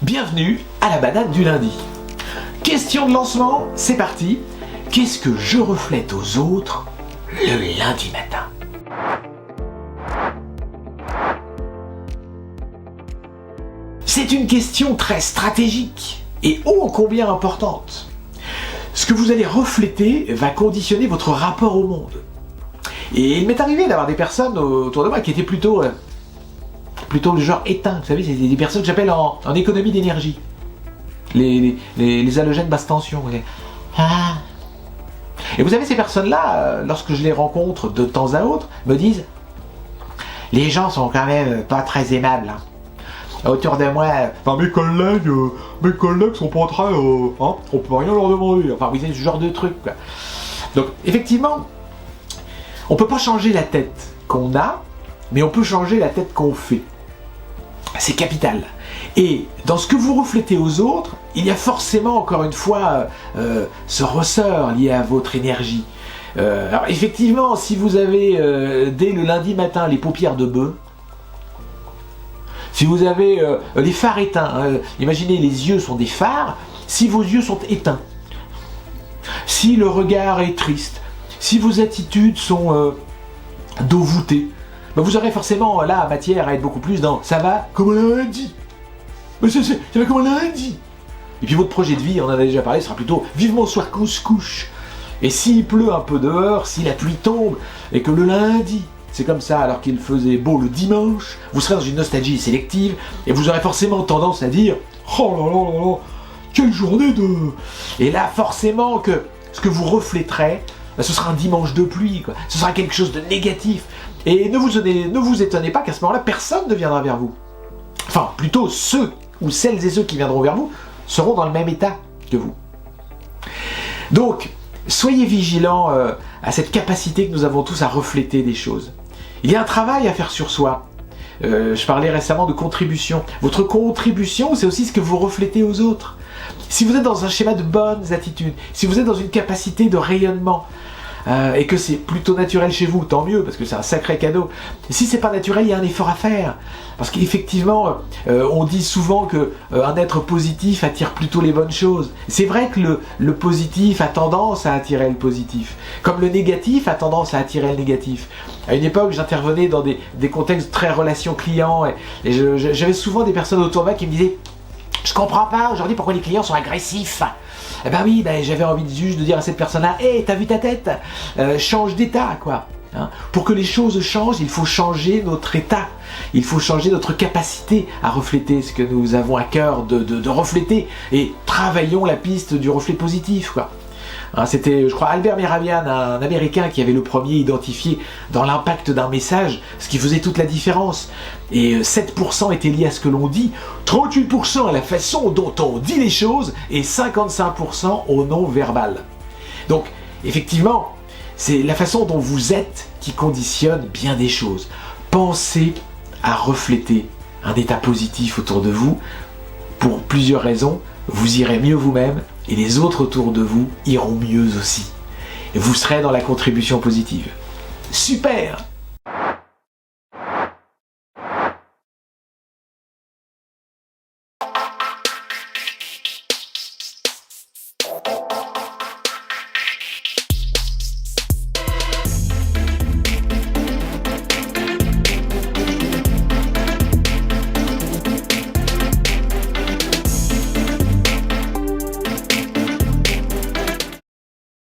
Bienvenue à la banane du lundi. Question de lancement, c'est parti. Qu'est-ce que je reflète aux autres le lundi matin? C'est une question très stratégique et ô combien importante. Ce que vous allez refléter va conditionner votre rapport au monde. Et il m'est arrivé d'avoir des personnes autour de moi qui étaient plutôt le genre éteint. Vous savez, c'est des personnes que j'appelle en économie d'énergie. Les halogènes basse tension. Et vous savez, ces personnes-là, lorsque je les rencontre de temps à autre, me disent « Les gens sont quand même pas très aimables. Hein. Autour de moi, mes collègues sont pas très... on peut rien leur demander. » Enfin, vous savez, ce genre de truc. Quoi. Donc, effectivement, on peut pas changer la tête qu'on a, mais on peut changer la tête qu'on fait. C'est capital. Et dans ce que vous reflétez aux autres, il y a forcément, encore une fois, ce ressort lié à votre énergie. Alors effectivement, si vous avez, dès le lundi matin, les paupières de bœuf, si vous avez les phares éteints, imaginez les yeux sont des phares, si vos yeux sont éteints, si le regard est triste, si vos attitudes sont dos voûté, vous aurez forcément là matière à être beaucoup plus dans « ça va comme un lundi ». Mais ça va comme un lundi. Et puis votre projet de vie, on en a déjà parlé, sera plutôt « vivement le soir qu'on se couche ». Et s'il pleut un peu dehors, si la pluie tombe, et que le lundi, c'est comme ça alors qu'il faisait beau le dimanche, vous serez dans une nostalgie sélective, et vous aurez forcément tendance à dire « oh là là là là, quelle journée de... » Et là, forcément que ce que vous refléterez, ce sera un dimanche de pluie, quoi. Ce sera quelque chose de négatif. Et ne vous étonnez pas qu'à ce moment-là, personne ne viendra vers vous. Enfin, plutôt ceux ou celles et ceux qui viendront vers vous seront dans le même état que vous. Donc, soyez vigilants à cette capacité que nous avons tous à refléter des choses. Il y a un travail à faire sur soi. Je parlais récemment de contribution. Votre contribution, c'est aussi ce que vous reflétez aux autres. Si vous êtes dans un schéma de bonnes attitudes, si vous êtes dans une capacité de rayonnement, et que c'est plutôt naturel chez vous, tant mieux, parce que c'est un sacré cadeau. Si c'est pas naturel, il y a un effort à faire. Parce qu'effectivement, on dit souvent qu'un être positif attire plutôt les bonnes choses. C'est vrai que le positif a tendance à attirer le positif, comme le négatif a tendance à attirer le négatif. À une époque, j'intervenais dans des contextes très relations clients, et j'avais souvent des personnes autour de moi qui me disaient « Je comprends pas aujourd'hui pourquoi les clients sont agressifs ». Eh ben oui, j'avais envie juste de dire à cette personne-là « Hey, t'as vu ta tête ? Change d'état, quoi. Hein. Pour que les choses changent, il faut changer notre état. Il faut changer notre capacité à refléter ce que nous avons à cœur de refléter. Et travaillons la piste du reflet positif, quoi. Hein, c'était, je crois, Albert Mehrabian, un Américain, qui avait le premier identifié dans l'impact d'un message, ce qui faisait toute la différence. Et 7% était lié à ce que l'on dit, 38% à la façon dont on dit les choses, et 55% au non-verbal. Donc, effectivement, c'est la façon dont vous êtes qui conditionne bien des choses. Pensez à refléter un état positif autour de vous, pour plusieurs raisons. Vous irez mieux vous-même, et les autres autour de vous iront mieux aussi. Et vous serez dans la contribution positive. Super!